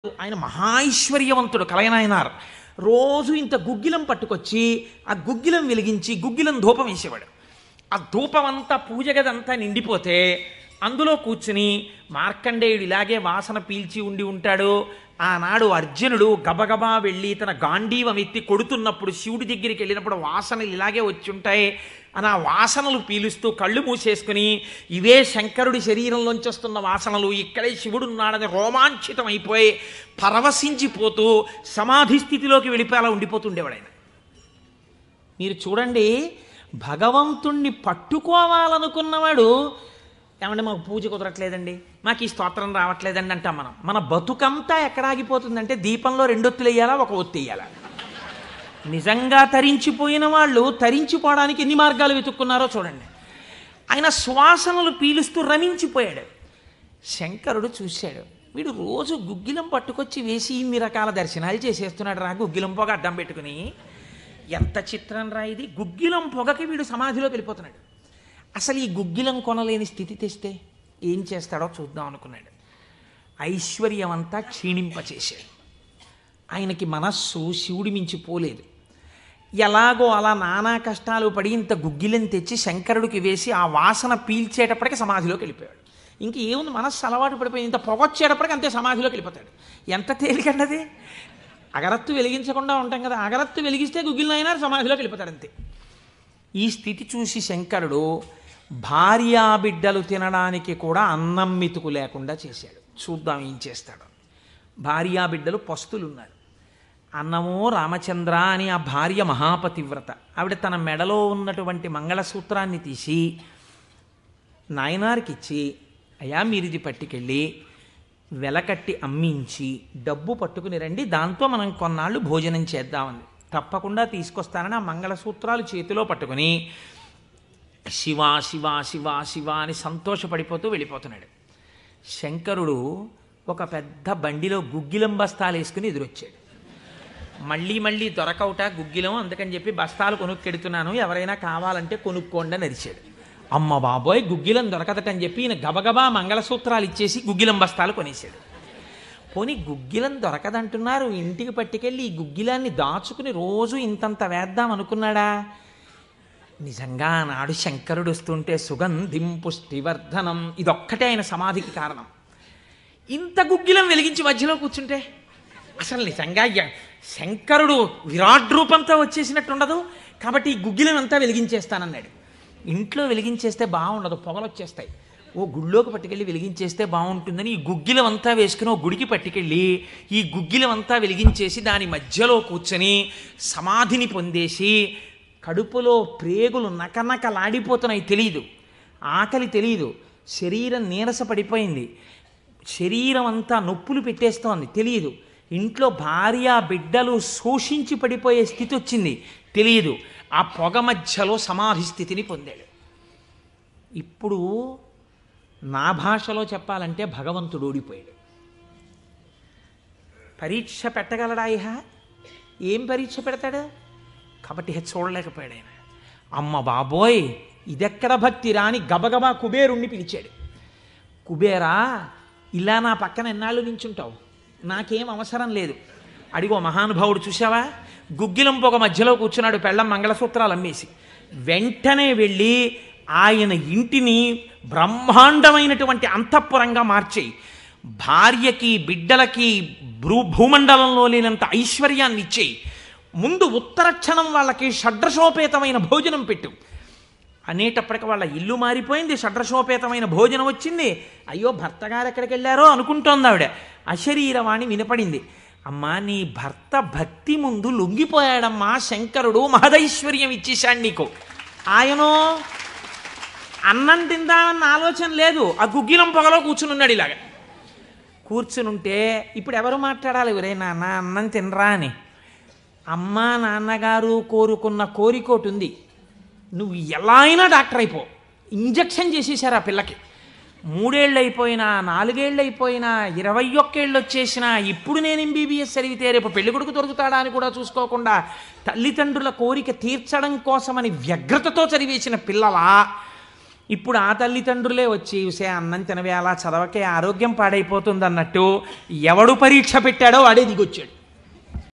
ఆయన మహాైశ్వర్యవంతుడు కలయనాయనార్. రోజు ఇంత గుగ్గిలం పట్టుకొచ్చి ఆ గుగ్గిలం వెలిగించి గుగ్గిలం ధూపం వేసేవాడు. ఆ ధూపం అంతా పూజ గదంతా నిండిపోతే అందులో కూర్చుని మార్కండేయుడు ఇలాగే వాసన పీల్చి ఉండి ఉంటాడు. ఆనాడు అర్జునుడు గబగబా వెళ్ళి తన గాంధీవం ఎత్తి కొడుతున్నప్పుడు శివుడి దగ్గరికి వెళ్ళినప్పుడు వాసనలు ఇలాగే వచ్చి ఉంటాయి అని ఆ వాసనలు పీలుస్తూ కళ్ళు మూసేసుకుని ఇవే శంకరుడి శరీరంలోంచి వస్తున్న వాసనలు, ఇక్కడే శివుడు ఉన్నాడని రోమాంచితం అయిపోయి పరవశించిపోతూ సమాధి స్థితిలోకి వెళ్ళిపోయేలా ఉండిపోతుండేవాడు ఆయన. మీరు చూడండి, భగవంతుణ్ణి పట్టుకోవాలనుకున్నవాడు ఏమంటే మాకు పూజ కుదరట్లేదండి, మాకు ఈ స్తోత్రం రావట్లేదండి అంటాం మనం. మన బతుకంతా ఎక్కడ ఆగిపోతుందంటే దీపంలో 2 ఒత్తులు వేయాలా, 1 ఒత్తి వేయాలా. నిజంగా తరించిపోయిన వాళ్ళు తరించిపోవడానికి ఎన్ని మార్గాలు వెతుక్కున్నారో చూడండి. ఆయన శ్వాసనలు పీలుస్తూ రమించిపోయాడు. శంకరుడు చూశాడు, వీడు రోజు గుగ్గిలం పట్టుకొచ్చి వేసి ఇన్ని రకాల దర్శనాలు చేసేస్తున్నాడు రా, గుగ్గిలం పొగ అడ్డం పెట్టుకుని. ఎంత చిత్రం రా ఇది, గుగ్గిలం పొగకి వీడు సమాధిలోకి వెళ్ళిపోతున్నాడు. అసలు ఈ గుగ్గిలం కొనలేని స్థితి తెస్తే ఏం చేస్తాడో చూద్దాం అనుకున్నాడు. ఐశ్వర్యం అంతా క్షీణింపచేశాడు. ఆయనకి మనస్సు శివుడి మించి పోలేదు. ఎలాగో అలా నానా కష్టాలు పడి ఇంత గుగ్గిలం తెచ్చి శంకరుడికి వేసి ఆ వాసన పీల్చేటప్పటికి సమాధిలోకి వెళ్ళిపోయాడు. ఇంక ఏముంది, మనస్సు అలవాటు పడిపోయి ఇంత పొగొచ్చేటప్పటికి అంతే సమాధిలోకి వెళ్ళిపోతాడు. ఎంత తేలికండి అది. అగరత్తు వెలిగించకుండా ఉంటాం కదా, అగరత్తు వెలిగిస్తే గుగ్గిలం అయినా సమాధిలోకి వెళ్ళిపోతాడు అంతే. ఈ స్థితి చూసి శంకరుడు భార్యాబిడ్డలు తినడానికి కూడా అన్నం మెతుకు లేకుండా చేశాడు. చూద్దాం ఏం చేస్తాడు. భార్యాబిడ్డలు పస్తులున్నారు. అన్నమో రామచంద్ర అని ఆ భార్య మహాపతివ్రత. ఆవిడ తన మెడలో ఉన్నటువంటి మంగళసూత్రాన్ని తీసి నాయనారికి ఇచ్చి, అయ్యా మీరు ఇది పట్టుకెళ్ళి వెలకట్టి అమ్మించి డబ్బు పట్టుకుని రండి, దాంతో మనం కొన్నాళ్ళు భోజనం చేద్దామని. తప్పకుండా తీసుకొస్తానని ఆ మంగళసూత్రాలు చేతిలో పట్టుకుని శివ శివ శివ శివ అని సంతోషపడిపోతూ వెళ్ళిపోతున్నాడు. శంకరుడు ఒక పెద్ద బండిలో గుగ్గిలం బస్తాలు వేసుకుని ఎదురొచ్చాడు. మళ్ళీ దొరకవుట గుగ్గిలం, అందుకని చెప్పి బస్తాలు కొనుక్కెడుతున్నాను, ఎవరైనా కావాలంటే కొనుక్కోండి అని అరిచాడు. అమ్మ బాబోయ్, గుగ్గిలం దొరకదటని చెప్పి ఈయన గబగబా మంగళసూత్రాలు ఇచ్చేసి గుగ్గిలం బస్తాలు కొనేశాడు. పోనీ గుగ్గిలం దొరకదంటున్నారు, ఇంటికి పట్టుకెళ్ళి ఈ గుగ్గిలాన్ని దాచుకుని రోజు ఇంతంత వేద్దాం అనుకున్నాడా? నిజంగా నాడు శంకరుడు వస్తుంటే సుగంధిం పుష్టివర్ధనం, ఇదొక్కటే ఆయన సమాధికి కారణం. ఇంత గుగ్గిలం వెలిగించి మధ్యలో కూర్చుంటే అసలు నిజంగా శంకరుడు విరాట్ రూపంతో వచ్చేసినట్టు ఉండదు. కాబట్టి ఈ గుగ్గిలం అంతా వెలిగించేస్తానన్నాడు. ఇంట్లో వెలిగించేస్తే బాగుండదు, పొగలు వచ్చేస్తాయి. ఓ గుళ్ళోకి పట్టుకెళ్ళి వెలిగించేస్తే బాగుంటుందని ఈ గుగ్గిలం అంతా వేసుకుని ఓ గుడికి పట్టుకెళ్ళి ఈ గుగ్గిలం అంతా వెలిగించేసి దాని మధ్యలో కూర్చొని సమాధిని పొందేసి కడుపులో ప్రేగులు నకనకలాడిపోతున్నాయి, తెలియదు, ఆకలి తెలియదు, శరీరం నీరస పడిపోయింది, శరీరం అంతా నొప్పులు పెట్టేస్తోంది, తెలియదు, ఇంట్లో భార్య బిడ్డలు శోషించి పడిపోయే స్థితి వచ్చింది, తెలియదు. ఆ పొగ మధ్యలో సమాధి స్థితిని పొందాడు. ఇప్పుడు నా భాషలో చెప్పాలంటే భగవంతుడు ఓడిపోయాడు. పరీక్ష పెట్టగలడా? ఏం పరీక్ష పెడతాడు? కాబట్టి చూడలేకపోయాడు ఆయన. అమ్మ బాబోయ్, ఇదెక్కడ భక్తి రాని గబగబా కుబేరుణ్ణి పిలిచాడు. కుబేరా, ఇలా నా పక్కన ఎన్నాళ్ళు నించుంటావు, నాకేం అవసరం లేదు. అడిగో మహానుభావుడు చూసావా, గుగ్గిలం పొగ మధ్యలో కూర్చున్నాడు పెళ్ళం మంగళసూత్రాలు అమ్మేసి. వెంటనే వెళ్ళి ఆయన ఇంటిని బ్రహ్మాండమైనటువంటి అంతఃపురంగా మార్చేయి, భార్యకి బిడ్డలకి భూమండలంలో లేనంత ఐశ్వర్యాన్ని ఇచ్చేయి, ముందు ఉత్తరక్షణం వాళ్ళకి షడ్రశోపేతమైన భోజనం పెట్టు అనేటప్పటికి వాళ్ళ ఇల్లు మారిపోయింది, షడ్రశోపేతమైన భోజనం వచ్చింది. అయ్యో భర్తగారు ఎక్కడికి వెళ్ళారో అనుకుంటోంది ఆవిడ. అశరీరవాణి వినపడింది. అమ్మా, నీ భర్త భక్తి ముందు లొంగిపోయాడమ్మా శంకరుడు, మహదైశ్వర్యం ఇచ్చేశాడు నీకు. ఆయనో అన్నం తిందామన్న ఆలోచన లేదు, ఆ గుగ్గిలం పొగలో కూర్చుని ఉన్నాడు. ఇలాగ కూర్చునుంటే ఇప్పుడు ఎవరు మాట్లాడాలి? ఎవరే నాన్న అన్నం తినరా అని. అమ్మా నాన్నగారు కోరుకున్న కోరికోటి ఉంది, నువ్వు ఎలా అయినా డాక్టర్ అయిపో. ఇంజక్షన్ చేసేసారు ఆ పిల్లకి. 3 ఏళ్ళు అయిపోయినా, 4 ఏళ్ళు అయిపోయినా, 21 ఏళ్ళు వచ్చేసినా, ఇప్పుడు నేను MBBS చదివితే రేపు పెళ్లి కొడుకు దొరుకుతాడా అని కూడా చూసుకోకుండా తల్లిదండ్రుల కోరిక తీర్చడం కోసమని వ్యగ్రతతో చదివేసిన పిల్లలా ఇప్పుడు ఆ తల్లిదండ్రులే వచ్చి చూసే అన్నం తినవే అలా చదవకే ఆరోగ్యం పాడైపోతుంది అన్నట్టు ఎవడు పరీక్ష పెట్టాడో వాడే దిగొచ్చాడు.